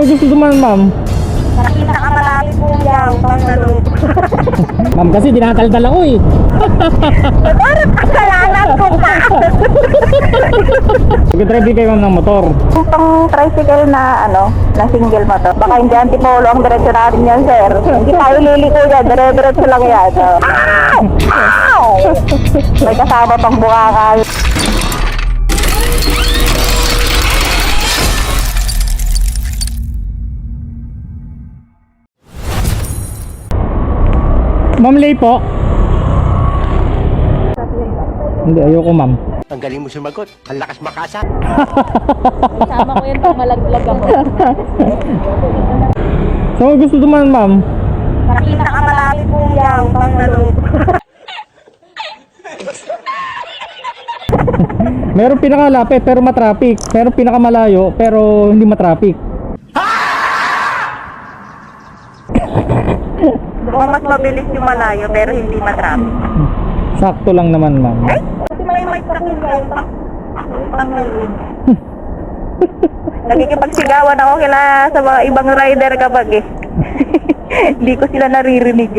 Gusto duman, ma'am. Nakita ka malapit po yan, pang nalog. Ma'am, kasi dinakaldal ako eh. Parang kasalanan ko pa. Nag-drive din kayo, ma'am, ng motor. Kung pang tricycle na na single motor, baka hindi antipolo ang diretso natin yan, sir. Hindi tayo liliko yan, dire-diretso lang yan. Ow! May kasama pang bukakal. Ma'am, Lay po. Hindi, ayoko, ma'am. Ang galing mo sumagot. Ang lakas makasa. Kasama ko yan pag malaglag ako. So, gusto duman, ma'am. Nakita ka malapit po yan, pang nalog. Meron pinakalapit pero matraffic. Meron pinakamalayo pero hindi matraffic. O mas mabilis yung malayo pero hindi matraffic. Sakto lang naman, ma'am. Kasi may sakit yan. Pang nalog. Nakikipagsigawan ako sa mga ibang rider kapag hindi ko sila naririnig.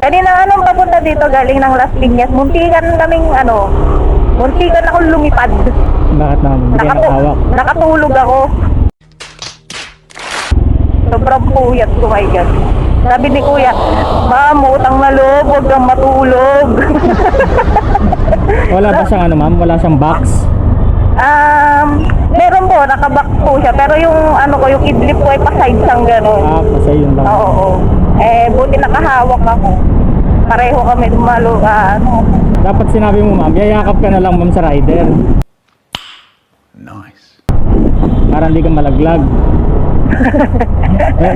Kanina papunta dito galing ng Las Piñas. Muntikan akong lumipad. Bakit, ma'am? Hindi kayo nakahawak. Nakatulog ako. Sobrang puyat ko, my God. Sabi ni Kuya, ma'am, utang na loob, huwag kang matulog. Wala ba siyang ma'am? Wala siyang box? Meron po, nakabox po siya. Pero yung yung idlip ko ay paside siyang gano'n. Kasi yun lang. Oo. Buti nakahawak ako. Pareho kami dumalo. Dapat sinabi mo, ma'am, yayakap ka na lang, ma'am, sa rider. Nice. Para hindi ka malaglag.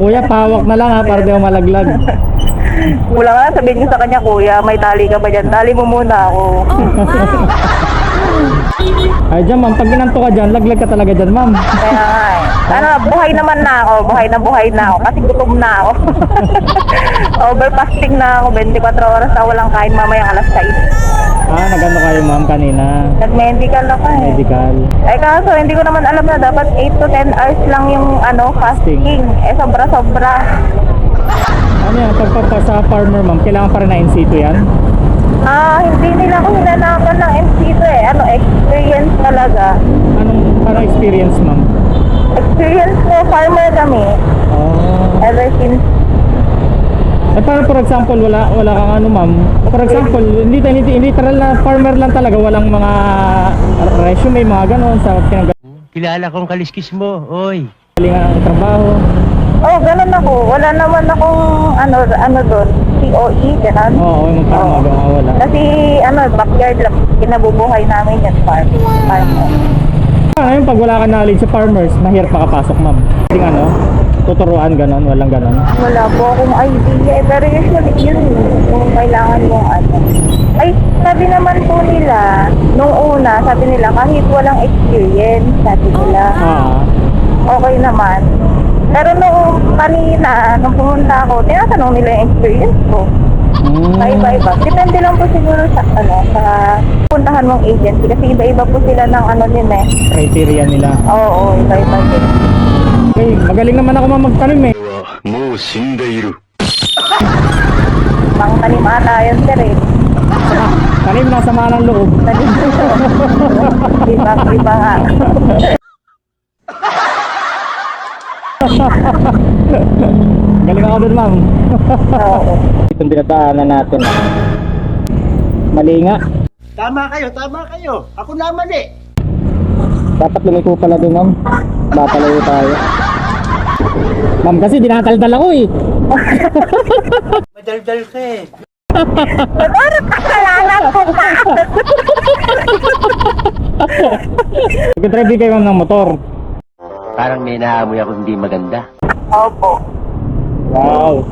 Kuya, pahawak na lang ha, para di ka malaglag. Wala nga, sabihin niyo sa kanya, Kuya, may tali ka ba dyan? Tali mo muna ako. Ay, dyan, ma'am, pag ginanto ka dyan, laglag ka talaga dyan, ma'am. Kaya nga buhay naman na ako. Buhay na ako. Kasi gutom na ako. Overfasting na ako. 24 oras na walang kain mamayang alas 6. Nagano kayo, ma'am, kanina? Nag-medical ako eh. Medical. Kaso hindi ko naman alam na dapat 8 to 10 hours lang yung fasting. Sobra-sobra. Ano yan, pagpapa sa farmer, ma'am, kailangan pa rin na in situ yan? Hindi nila ako hinanapan ng MCito experience talaga. Parang experience, ma'am? Experience ko, farmer kami. Ever since. Parang for example, wala kang ma'am. For example, hindi literal na farmer lang talaga, walang mga resume, mga ganon sa Kilala kong kaliskis mo, oy. pinagalingan ng trabaho. Ganun ako. Wala naman akong doon. COE, ganun. Oo, yung parang wala. Kasi backyard lang. Kinabubuhay namin yan, farmer. Ngayon, pag wala ka knowledge sa farmers, mahirap makapasok, ma'am. Hindi tuturuan, ganon, walang ganon. Wala po akong idea. Pero usually yun, kung kailangan mong Ay, sabi naman po nila, nung una, sabi nila, kahit walang experience, sabi nila, okay naman. Pero nung kanina, nung pumunta ako, tinatanong nila yung experience ko. Iba-iba. Depende lang po siguro sa puntahan mong agency. Kasi iba-iba po sila ng Criteria nila. Oo, iba-iba din. Okay, magaling naman ako magtanim eh. Mang tanim ata yun, sir eh. Tanim na sama ng loob. Iba nga. Galing ako dun, ma'am. Oo. Itong dinadaanan natin. Mali nga. Tama kayo. Ako naman eh. Dapat lumiko pala dun, ma'am. Papalayo tayo. Ma'am, kasi dinakaldal ako eh. Madaldal ka eh. Parang kasalanan ko pa. Nag-drive din kayo, ma'am, ng motor. Parang may naamoy ako hindi maganda. Opo. Wow.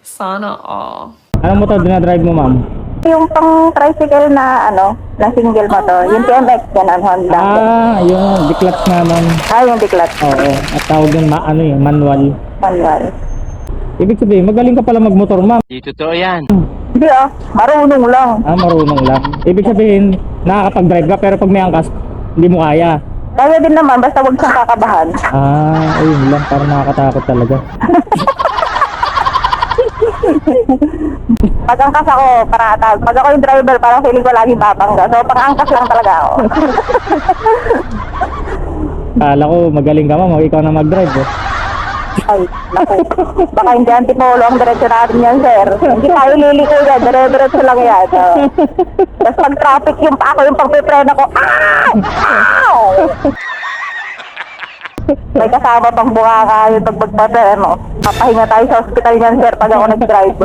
Sana all. Anong motor dinadrive mo, ma'am? Yung pang tricycle na na single motor, yung TMX ganun, Honda. Yung diklat nga, ma'am. Yung diklat. Oo, at tawag yung manual. Manual. Ibig sabihin, magaling ka pala magmotor, ma'am. Di totoo yan. Hindi marunong lang. Marunong lang. Ibig sabihin, nakakapag-drive ka pero pag may angkas, hindi mo kaya. Kaya din naman, basta huwag siyang kakabahan. Ayun lang, parang nakakatakot talaga. Pag angkas ako, paratag. Pag ako yung driver, parang feeling ko lagi babangga. So, pang-angkas lang talaga ako. Kala ko magaling ka ma'am, ikaw na mag-drive eh. Ay, naku. Baka hindi antipolo ang diretso natin yan, sir. Hindi tayo liliko yan. Dire-diretso lang yan. Tapos pag traffic yung ako yung pagpiprena ko, may kasama pang buka yung pagbagpasa, ano. Papahinga tayo sa hospital yan, sir, pag ako nag-drive.